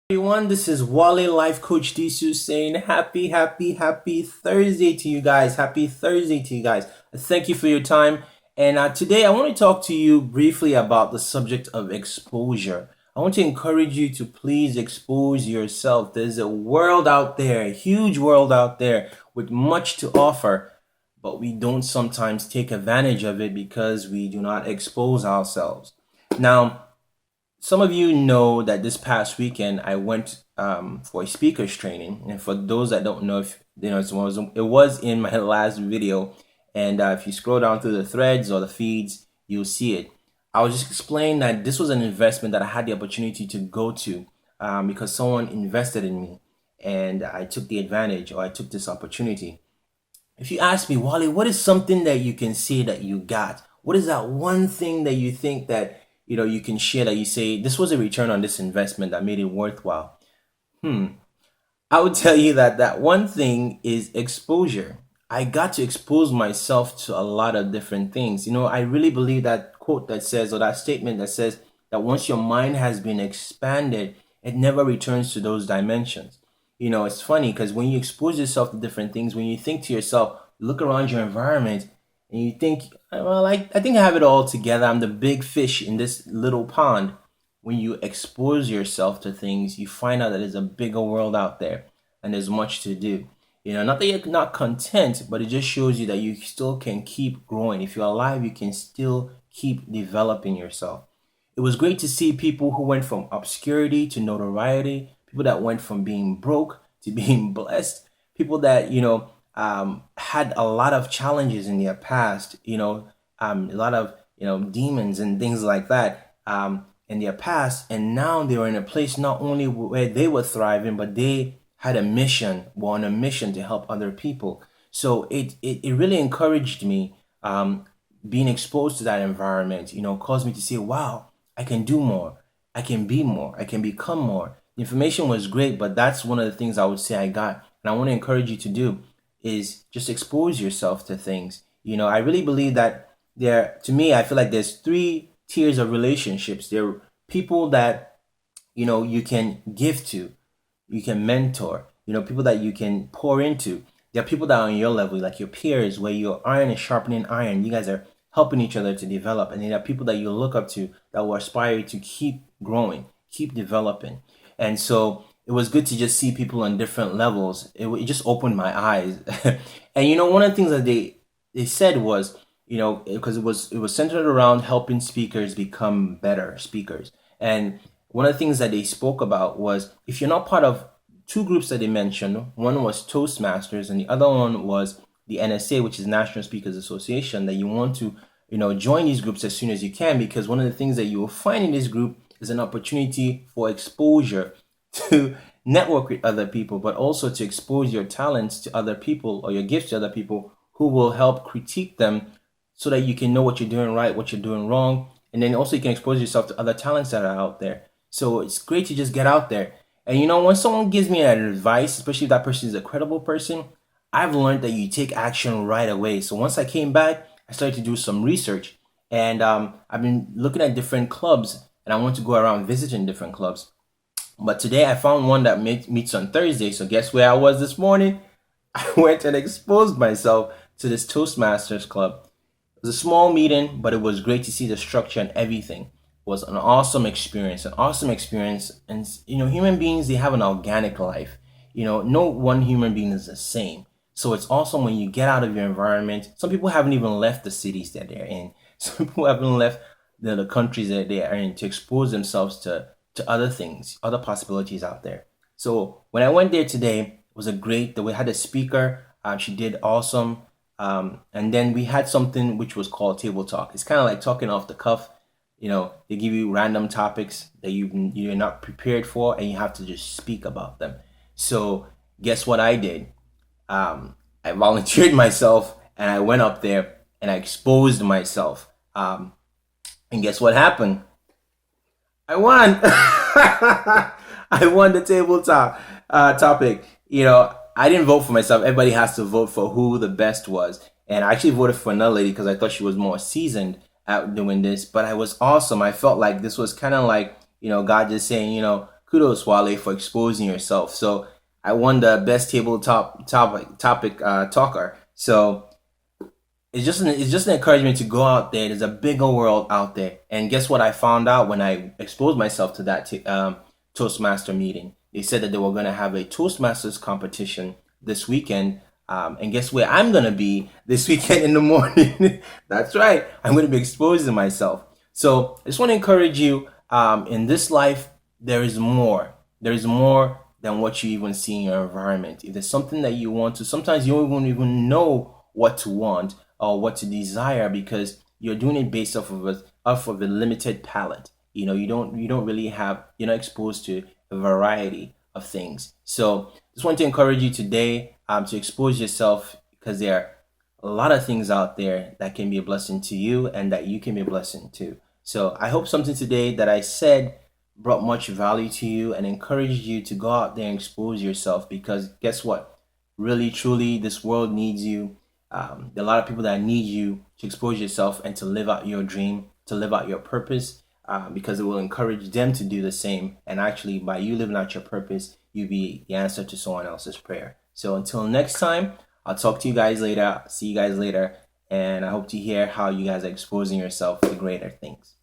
Everyone, this is Wale Life Coach Disu saying happy Thursday to you guys. Happy Thursday to you guys. Thank you for your time. And today I want to talk to you briefly about the subject of exposure. I want to encourage you to please expose yourself. There's a world out there, a huge world out there with much to offer, but we don't sometimes take advantage of it because we do not expose ourselves. Now, some of you know that this past weekend I went for a speakers training, and for those that don't know, if you know, it was in my last video, and if you scroll down through the threads or the feeds, you'll see it. I was just explaining that this was an investment that I had the opportunity to go to because someone invested in me, and I took the advantage, or I took this opportunity. If you ask me, Wally, what is something that you can say that you got? What is that one thing that you think that you can share that you say this was a return on this investment that made it worthwhile? I would tell you that that one thing is exposure. I got to expose myself to a lot of different things. I really believe that quote that says, or that statement that says that once your mind has been expanded, it never returns to those dimensions. It's funny because when you expose yourself to different things, when you think to yourself, look around your environment and you think, well, I think I have it all together. I'm the big fish in this little pond. When you expose yourself to things, you find out that there's a bigger world out there and there's much to do. Not that you're not content, but it just shows you that you still can keep growing. If you're alive, you can still keep developing yourself. It was great to see people who went from obscurity to notoriety, people that went from being broke to being blessed, people that, had a lot of challenges in their past, a lot of, demons and things like that in their past. And now they were in a place not only where they were thriving, but they had a mission, were on a mission to help other people. So it really encouraged me. Being exposed to that environment, caused me to say, wow, I can do more. I can be more. I can become more. The information was great, but that's one of the things I would say I got. And I want to encourage you to do is just expose yourself to things. I really believe that to me, I feel like there's three tiers of relationships. There are people that, you can give to, you can mentor, people that you can pour into. There are people that are on your level, like your peers, where your iron is sharpening iron. You guys are helping each other to develop. And there are people that you look up to that will aspire to keep growing, keep developing. And so it was good to just see people on different levels. It just opened my eyes. And one of the things that they said was, because it was centered around helping speakers become better speakers. And one of the things that they spoke about was, if you're not part of two groups that they mentioned, one was Toastmasters and the other one was the NSA, which is National Speakers Association, that you want to, join these groups as soon as you can, because one of the things that you will find in this group is an opportunity for exposure to network with other people, but also to expose your talents to other people or your gifts to other people who will help critique them so that you can know what you're doing right, what you're doing wrong. And then also you can expose yourself to other talents that are out there. So it's great to just get out there. And when someone gives me an advice, especially if that person is a credible person, I've learned that you take action right away. So once I came back, I started to do some research. And I've been looking at different clubs, and I want to go around visiting different clubs. But today I found one that meets on Thursday. So guess where I was this morning? I went and exposed myself to this Toastmasters club. It was a small meeting, but it was great to see the structure and everything. It was an awesome experience, And, human beings, they have an organic life. No one human being is the same. So it's awesome when you get out of your environment. Some people haven't even left the cities that they're in. Some people haven't left the countries that they are in to expose themselves to other things, other possibilities out there. So when I went there today, it was we had a speaker. She did awesome. And then we had something which was called table talk. It's kind of like talking off the cuff. They give you random topics that you're not prepared for, and you have to just speak about them. So guess what I did? I volunteered myself, and I went up there and I exposed myself. And guess what happened? I won. I won the tabletop topic. I didn't vote for myself. Everybody has to vote for who the best was. And I actually voted for another lady because I thought she was more seasoned at doing this. But I was awesome. I felt like this was kind of like, God just saying, kudos, Wale, for exposing yourself. So I won the best tabletop topic talker. So it's just an encouragement to go out there. There's a bigger world out there, and guess what? I found out when I exposed myself to that Toastmaster meeting. They said that they were going to have a Toastmasters competition this weekend. And guess where I'm going to be this weekend in the morning? That's right. I'm going to be exposing myself. So I just want to encourage you, in this life, there is more. There is more than what you even see in your environment. If there's something that you want to, sometimes you don't even know what to want or what to desire because you're doing it based off of a limited palette. You don't really have, you're not exposed to a variety of things. So just want to encourage you today, to expose yourself, because there are a lot of things out there that can be a blessing to you and that you can be a blessing to. So I hope something today that I said brought much value to you and encouraged you to go out there and expose yourself, because guess what? Really, truly, this world needs you. There are a lot of people that need you to expose yourself and to live out your dream, to live out your purpose, because it will encourage them to do the same. And actually, by you living out your purpose, you be the answer to someone else's prayer. So until next time, I'll talk to you guys later. See you guys later. And I hope to hear how you guys are exposing yourself to greater things.